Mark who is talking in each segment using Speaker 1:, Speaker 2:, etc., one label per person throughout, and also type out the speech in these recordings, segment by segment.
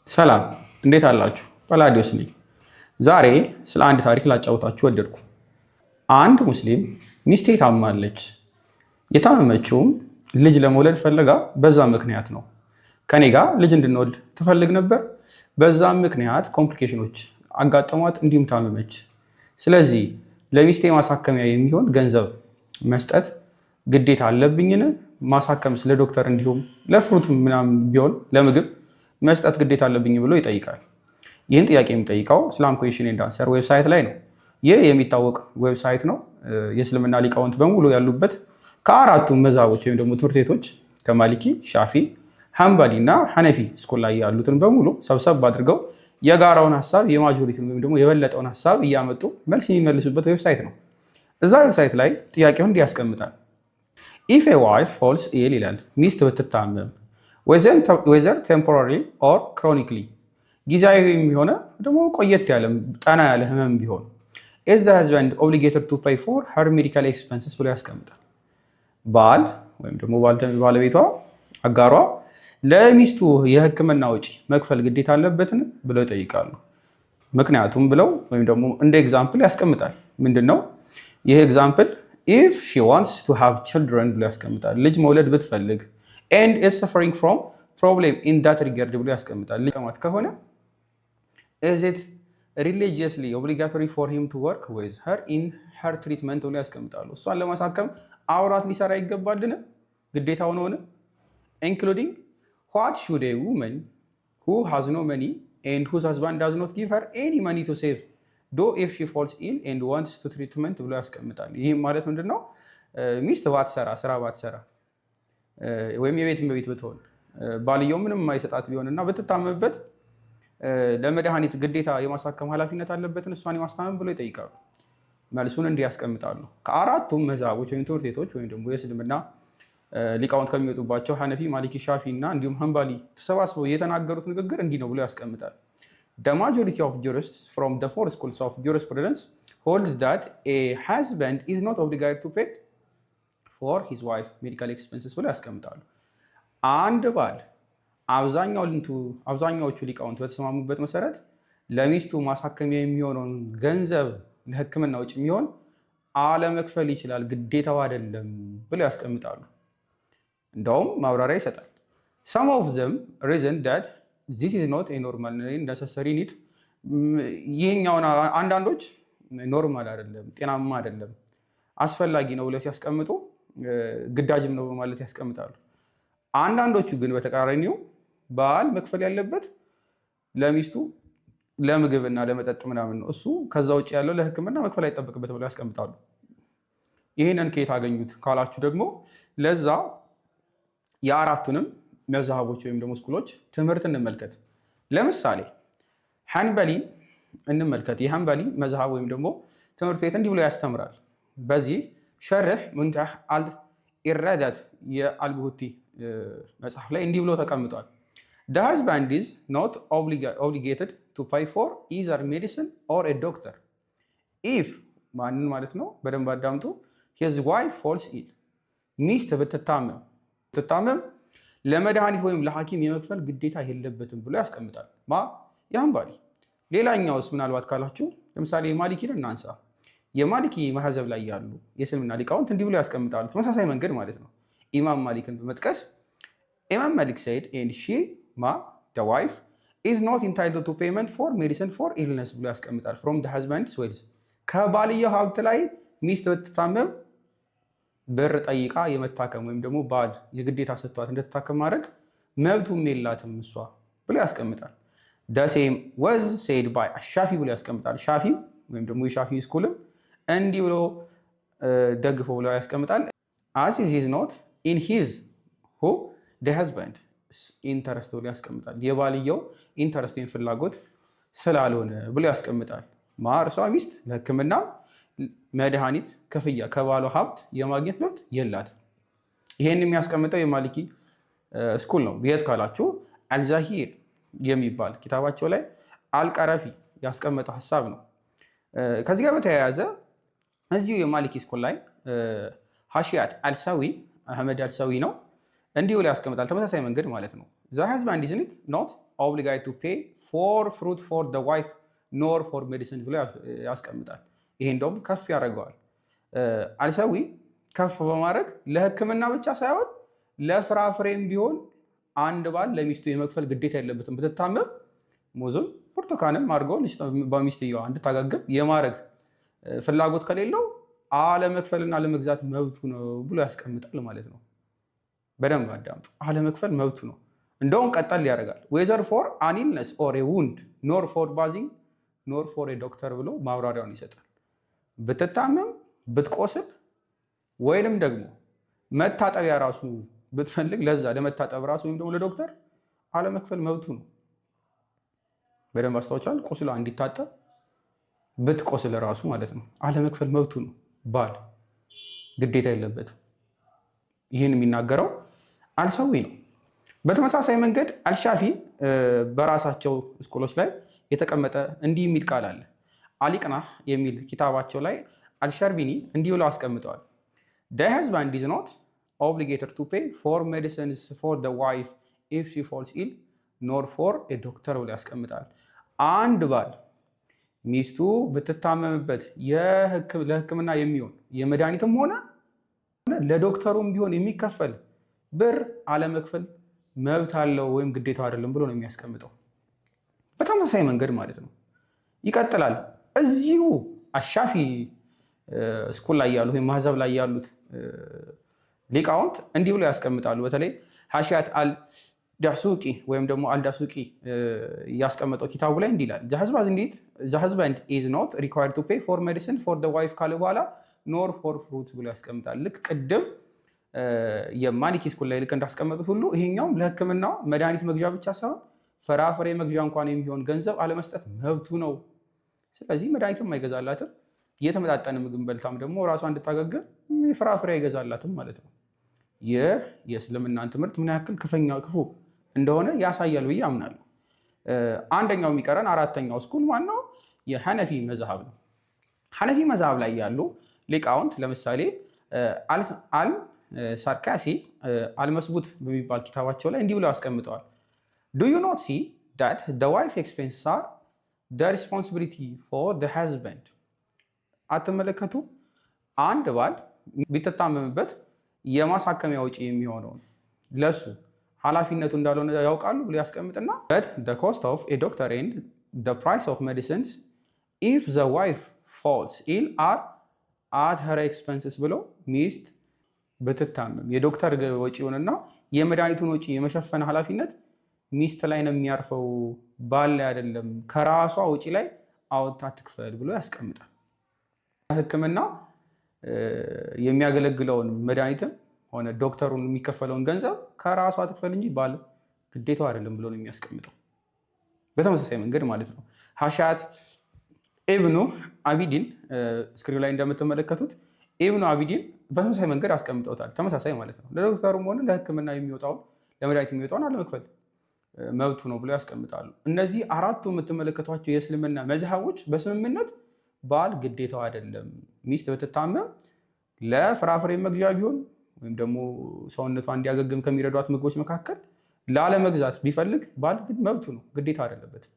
Speaker 1: ሰላም እንዴት አላችሁ? ጳላዲዮስ ነኝ። ዛሬ ስለ አንድ ታሪክ ላጫውታችሁ ወደድኩ። አንድ ሙስሊም ሚስቴ ታማለች። የታመመችውም ልጅ ለመውለድ ፈልጋ በዛ ምክንያት ነው። ከኔ ጋር ልጅ እንድንወልድ ትፈልግ ነበር። በዛም ምክንያት ኮምፕሊኬሽኖች አጋጠሟት፣ እንዲሁም ታመመች። ስለዚህ ለሚስቴ ማሳከሚያ የሚሆን ገንዘብ መስጠት ግዴታ አለብኝን? ማሳከም ስለ ዶክተር እንዲሁም ለፍሩት ምናምን ቢሆን ለምግብ መስጠት ግዴታ አለብኝ ብሎ ይጠይቃል። ይህን ጥያቄ የሚጠይቀው እስላም ኩዌሽን ኤንድ አንሰር ዌብሳይት ላይ ነው። ይህ የሚታወቅ ዌብሳይት ነው። የእስልምና ሊቃውንት በሙሉ ያሉበት ከአራቱ መዛቦች ወይም ደግሞ ትምህርት ቤቶች ከማሊኪ፣ ሻፊ፣ ሐንበሊ እና ሐነፊ ስኩል ላይ ያሉትን በሙሉ ሰብሰብ አድርገው የጋራውን ሀሳብ የማጆሪቲ ወይም ደግሞ የበለጠውን ሀሳብ እያመጡ መልስ የሚመልሱበት ዌብሳይት ነው። እዛ ዌብሳይት ላይ ጥያቄውን እንዲህ ያስቀምጣል። ኢፍ ኤ ዋይፍ ፎልስ ኢል ይላል። ሚስት ብትታመም ዌዘር ቴምፖራሪ ኦር ክሮኒክሊ ጊዜያዊ የሚሆነ ደግሞ ቆየት ያለ ጠና ያለ ህመም ቢሆን ኢዝ ዘ ሀዝባንድ ኦብሊጌትድ ቱ ፔይ ፎር ሄር ሜዲካል ኤክስፐንስስ ብሎ ያስቀምጣል። ባል ወይም ደግሞ ባለቤቷ አጋሯ ለሚስቱ የህክምና ወጪ መክፈል ግዴታ አለበትን ብለው ይጠይቃሉ። ምክንያቱም ብለው ወይም ደግሞ እንደ ኤግዛምፕል ያስቀምጣል። ምንድን ነው ይህ ኤግዛምፕል? ኢፍ ሺ ዋንትስ ቱ ሃቭ ችልድረን ብሎ ያስቀምጣል። ልጅ መውለድ ብትፈልግ and is suffering from problem in that regard ብሎ ያስቀምጣል። ልጅ ከሆነ is it religiously obligatory for him to work with her in her treatment ብሎ ያስቀምጣሉ። እሷን ለማሳከም አውራት ሊሰራ ይገባልን? ግዴታው ነው። including what should a woman who has no money and whose husband does not give her any money to save do if she falls ill and wants to treatment ብሎ ያስቀምጣል። ይህ ማለት ምንድነው? ሚስት ባትሰራ ስራ ባትሰራ ወይም የቤት እመቤት ብትሆን ባልየው ምንም የማይሰጣት ቢሆንና ብትታመምበት ለመድኃኒት ግዴታ የማሳከም ኃላፊነት አለበትን እሷን የማስታመም ብሎ ይጠይቃሉ። መልሱን እንዲህ ያስቀምጣሉ። ከአራቱም መዛቦች ወይም ትምህርት ቤቶች ወይም ደግሞ የእስልምና ሊቃውንት ከሚወጡባቸው ሐነፊ፣ ማሊኪ፣ ሻፊ እና እንዲሁም ሐንበሊ ተሰባስበው የተናገሩት ንግግር እንዲህ ነው ብሎ ያስቀምጣል። The majority of jurists from the four schools of jurisprudence hold that a husband is not obligated to pay for his wife medical expenses ብሎ ያስቀምጣሉ። አንድ ባል አብዛኛዎቹ ሊቃውንት በተስማሙበት መሰረት ለሚስቱ ማሳከሚያ የሚሆነውን ገንዘብ ለሕክምና ውጭ የሚሆን አለመክፈል ይችላል፣ ግዴታው አይደለም ብሎ ያስቀምጣሉ። እንደውም ማብራሪያ ይሰጣል። some of them reason that this is not a normal necessary need ይህኛውን አንዳንዶች ኖርማል አይደለም፣ ጤናማ አይደለም፣ አስፈላጊ ነው ብለው ሲያስቀምጡ ግዳጅም ነው በማለት ያስቀምጣሉ። አንዳንዶቹ ግን በተቃራኒው ባል መክፈል ያለበት ለሚስቱ ለምግብና ለመጠጥ ምናምን ነው፣ እሱ ከዛ ውጭ ያለው ለሕክምና መክፈል አይጠበቅበት ብለው ያስቀምጣሉ። ይህንን ከየት አገኙት ካላችሁ ደግሞ ለዛ የአራቱንም መዝሃቦች ወይም ደግሞ ስኩሎች ትምህርት እንመልከት። ለምሳሌ ሐንበሊ እንመልከት። የሐንበሊ መዝሃብ ወይም ደግሞ ትምህርት ቤት እንዲህ ብሎ ያስተምራል። በዚህ ሸርሕ ሙንተህ አል-ኢራዳት የአልቡሁቲ መጽሐፍ ላይ እንዲህ ብሎ ተቀምጧል። The husband is not obligated to pay for either medicine or a doctor if ማንን ማለት ነው? በደንብ አዳምጡ። his wife falls ill ሚስት ብትታመም ለመድኃኒት ወይም ለሐኪም የመክፈል ግዴታ የለበትም ብሎ ያስቀምጣል። የሐንበሊ ሌላኛውስ ምናልባት ካላችሁ ለምሳሌ ማሊኪን እናንሳ። የማሊኪ መሐዘብ ላይ ያሉ የእስልምና ሊቃውንት እንዲህ ብሎ ያስቀምጣሉ። ተመሳሳይ መንገድ ማለት ነው። ኢማም ማሊክን በመጥቀስ ኢማም ማሊክ said and she the wife is not entitled to payment for medicine for illness ብሎ ያስቀምጣል። from the husband's wealth ከባልየው ሀብት ላይ ሚስት ብትታመም ብር ጠይቃ የመታከም ወይም ደግሞ ባል የግዴታ ሰጥቷት እንድትታከም ማድረግ መብቱም የላትም እሷ ብሎ ያስቀምጣል። the same was said by አሻፊ ብሎ ያስቀምጣል። ሻፊ ወይም ደግሞ የሻፊ ስኩልም እንዲህ ብሎ ደግፎ ብሎ ያስቀምጣል። as it is not in his who the husband ኢንተረስት ብሎ ያስቀምጣል። የባልየው ኢንተረስት ወይም ፍላጎት ስላልሆነ ብሎ ያስቀምጣል። እርሷ ሚስት ለሕክምና መድኃኒት ክፍያ ከባሏ ሀብት የማግኘት መብት የላትም። ይሄን የሚያስቀምጠው የማሊኪ ስኩል ነው። የት ካላችሁ አልዛሂር የሚባል ኪታባቸው ላይ አልቀረፊ ያስቀመጠው ሀሳብ ነው። ከዚህ ጋር በተያያዘ እዚሁ የማሊኪ ስኩል ላይ ሐሺያት አልሳዊ አህመድ አልሳዊ ነው እንዲህ ብሎ ያስቀምጣል። ተመሳሳይ መንገድ ማለት ነው። ዘ husband is not obligated to pay for fruit for the wife nor for medicine ብሎ ያስቀምጣል። ይሄ እንደውም ከፍ ያደርገዋል። አልሳዊ ከፍ በማድረግ ለሕክምና ብቻ ሳይሆን ለፍራፍሬም ቢሆን አንድ ባል ለሚስቱ የመክፈል ግዴታ የለበትም። ብትታመም ሙዝም ብርቱካንም አድርገው በሚስትየዋ እንድታጋግም የማድረግ ፍላጎት ከሌለው አለመክፈልና አለመግዛት መብቱ ነው ብሎ ያስቀምጣል ማለት ነው። በደንብ አዳምጡ። አለመክፈል መብቱ ነው። እንደውም ቀጠል ያደርጋል። ዌዘር ፎር አን ኢልነስ ኦር ኤ ውንድ ኖር ፎር ባዚንግ ኖር ፎር ኤ ዶክተር ብሎ ማብራሪያውን ይሰጣል። ብትታመም ብትቆስል ወይንም ደግሞ መታጠቢያ ራሱ ብትፈልግ ለዛ ለመታጠብ ራሱ ወይም ደግሞ ለዶክተር አለመክፈል መብቱ ነው። በደንብ አስታውቻል። ቁስሏ እንዲታጠብ ብትቆስል ራሱ ማለት ነው አለመክፈል መብቱ ነው። ባል ግዴታ የለበትም። ይህን የሚናገረው አልሳዊ ነው። በተመሳሳይ መንገድ አልሻፊ በራሳቸው ስኮሎች ላይ የተቀመጠ እንዲህ የሚል ቃል አለ። አሊቅናህ የሚል ኪታባቸው ላይ አልሸርቢኒ እንዲህ ብለው አስቀምጠዋል። the husband is not obligated to pay for medicines for the wife if she falls ill nor for a doctor ብለው ያስቀምጣል። አንድ ባል ሚስቱ ብትታመምበት ለሕክምና የሚሆን የመድኃኒትም ሆነ ለዶክተሩም ቢሆን የሚከፈል ብር አለመክፈል መብት አለው ወይም ግዴታው አይደለም ብሎ ነው የሚያስቀምጠው። በተመሳሳይ መንገድ ማለት ነው። ይቀጥላል። እዚሁ አሻፊ ስኩል ላይ ያሉት ወይም ማህዘብ ላይ ያሉት ሊቃውንት እንዲህ ብሎ ያስቀምጣሉ። በተለይ ሐሺያት አልዳሱቂ ወይም ደግሞ አልዳሱቂ ያስቀመጠው ኪታቡ ላይ እንዲህ ይላል። the husband is not required to pay for medicine for the wife ካለ በኋላ ኖር ፎር ፍሩት ብሎ ያስቀምጣል። ልክ ቅድም የማሊኪ ስኩል ላይ ልክ እንዳስቀመጡት ሁሉ ይሄኛውም ለሕክምና መድኃኒት መግዣ ብቻ ሳይሆን ፍራፍሬ መግዣ እንኳን የሚሆን ገንዘብ አለመስጠት መብቱ ነው። ስለዚህ መድኃኒትም አይገዛላትም፣ የተመጣጠነ ምግብ በልታም ደግሞ ራሷ እንድታገግም ፍራፍሬ አይገዛላትም ማለት ነው። ይህ የእስልምናን ትምህርት ምን ያክል ክፉ እንደሆነ ያሳያል ብዬ አምናለሁ። አንደኛው የሚቀረን አራተኛው ስኩል ማነው? የሐነፊ መዝሃብ ነው። ሐነፊ መዝሃብ ላይ ያሉ ሊቃውንት ለምሳሌ አልሳርካሲ አልመስቡት በሚባል ኪታባቸው ላይ እንዲህ ብለው ያስቀምጠዋል። ዱ ዩ ኖት ሲ ዳት ዘ ዋይፍ ኤክስፔንስስ አር ዘ ሪስፖንሲቢሊቲ ፎር ዘ ሃዝበንድ። አትመለከቱ? አንድ ባል ቢተታመምበት የማሳከሚያ ወጪ የሚሆነውን ለሱ ኃላፊነቱ እንዳልሆነ ያውቃሉ ብሎ ያስቀምጥና the cost of a doctor and the price of medicines if the wife falls ill are at her expenses ብሎ ሚስት ብትታመም የዶክተር ወጪውንና የመድኃኒቱን ወጪ የመሸፈን ኃላፊነት ሚስት ላይ ነው የሚያርፈው፣ ባል ላይ አይደለም። ከራሷ ወጪ ላይ አውጥታ ትክፈል ብሎ ያስቀምጣል። ሕክምና የሚያገለግለውን መድኃኒትም ሆነ ዶክተሩን የሚከፈለውን ገንዘብ ከራሷ ትክፈል እንጂ ባል ግዴታው አይደለም ብሎ ነው የሚያስቀምጠው። በተመሳሳይ መንገድ ማለት ነው። ሐሺያት ኢብኑ አቢዲን ስክሪን ላይ እንደምትመለከቱት ኢብኑ አቢዲን በተመሳሳይ መንገድ አስቀምጠውታል። ተመሳሳይ ማለት ነው። ለዶክተሩም ሆነ ለሕክምና የሚወጣውን ለመድኃኒት የሚወጣውን አለመክፈል መብቱ ነው ብሎ ያስቀምጣሉ። እነዚህ አራቱ የምትመለከቷቸው የእስልምና መዝሃቦች በስምምነት ባል ግዴታው አይደለም። ሚስት ብትታመም ለፍራፍሬ መግዣ ቢሆን ወይም ደግሞ ሰውነቷ እንዲያገግም ከሚረዷት ምግቦች መካከል ላለመግዛት ቢፈልግ ባል ግን መብቱ ነው፣ ግዴታ አይደለበትም።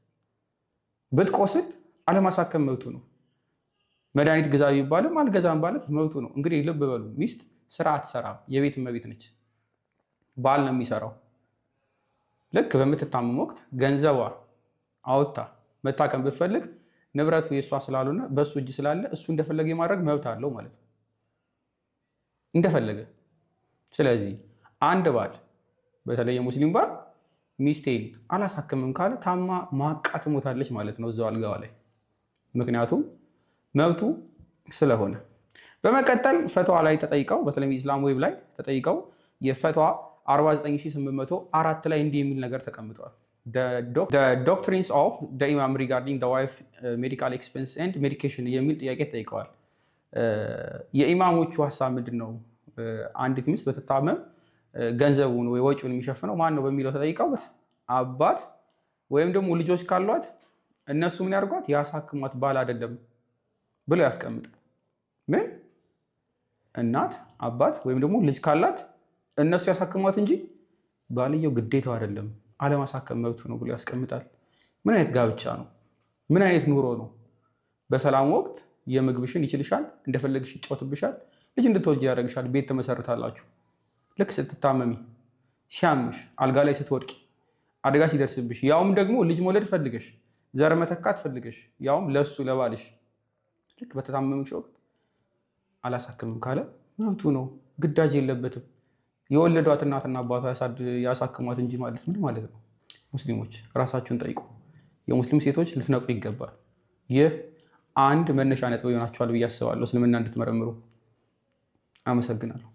Speaker 1: ብትቆስል አለማሳከም መብቱ ነው። መድኃኒት ግዛ ቢባልም አልገዛም ማለት መብቱ ነው። እንግዲህ ልብ በሉ፣ ሚስት ስራ አትሰራም፣ የቤት እመቤት ነች። ባል ነው የሚሰራው። ልክ በምትታመም ወቅት ገንዘቧ አውጥታ መታከም ብትፈልግ ንብረቱ የእሷ ስላልሆነ በእሱ እጅ ስላለ እሱ እንደፈለገ የማድረግ መብት አለው ማለት ነው፣ እንደፈለገ። ስለዚህ አንድ ባል በተለይ የሙስሊም ባል ሚስቴን አላሳክምም ካለ ታማ ማቃ ትሞታለች ማለት ነው እዛው አልጋዋ ላይ፣ ምክንያቱም መብቱ ስለሆነ። በመቀጠል ፈትዋ ላይ ተጠይቀው በተለይ ኢስላም ዌብ ላይ ተጠይቀው የፈትዋ 49804 ላይ እንዲህ የሚል ነገር ተቀምጧል። The doctrines of the Imam regarding the wife medical expense and medication የሚል ጥያቄ ተጠይቀዋል። የኢማሞቹ ሀሳብ ምንድን ነው? አንዲት ሚስት በትታመም ገንዘቡን ወይ ወጪውን የሚሸፍነው ማን ነው በሚለው ተጠይቀው አባት ወይም ደግሞ ልጆች ካሏት እነሱ ምን ያርጓት? ያሳክሟት፣ ባል አይደለም ብሎ ያስቀምጣል። ምን እናት አባት ወይም ደግሞ ልጅ ካላት እነሱ ያሳክሟት እንጂ ባልየው ግዴታው አይደለም አለማሳከም መብቱ ነው ብሎ ያስቀምጣል። ምን አይነት ጋብቻ ነው? ምን አይነት ኑሮ ነው? በሰላም ወቅት የምግብሽን ይችልሻል፣ እንደፈለግሽ ይጫወትብሻል፣ ልጅ እንድትወልጂ ያደርግሻል፣ ቤት ትመሰርታላችሁ። ልክ ስትታመሚ፣ ሲያምሽ፣ አልጋ ላይ ስትወድቂ፣ አደጋ ሲደርስብሽ፣ ያውም ደግሞ ልጅ መውለድ ፈልገሽ፣ ዘር መተካት ፈልገሽ፣ ያውም ለሱ ለባልሽ ልክ በተታመምሽ ወቅት አላሳክምም ካለ መብቱ ነው፣ ግዳጅ የለበትም። የወለዷት እናትና አባቷ ያሳክሟት እንጂ ማለት ምን ማለት ነው? ሙስሊሞች ራሳችሁን ጠይቁ። የሙስሊም ሴቶች ልትነቁ ይገባል። ይህ አንድ መነሻ ነጥብ ይሆናችኋል ብዬ አስባለሁ፣ እስልምና እንድትመረምሩ። አመሰግናለሁ።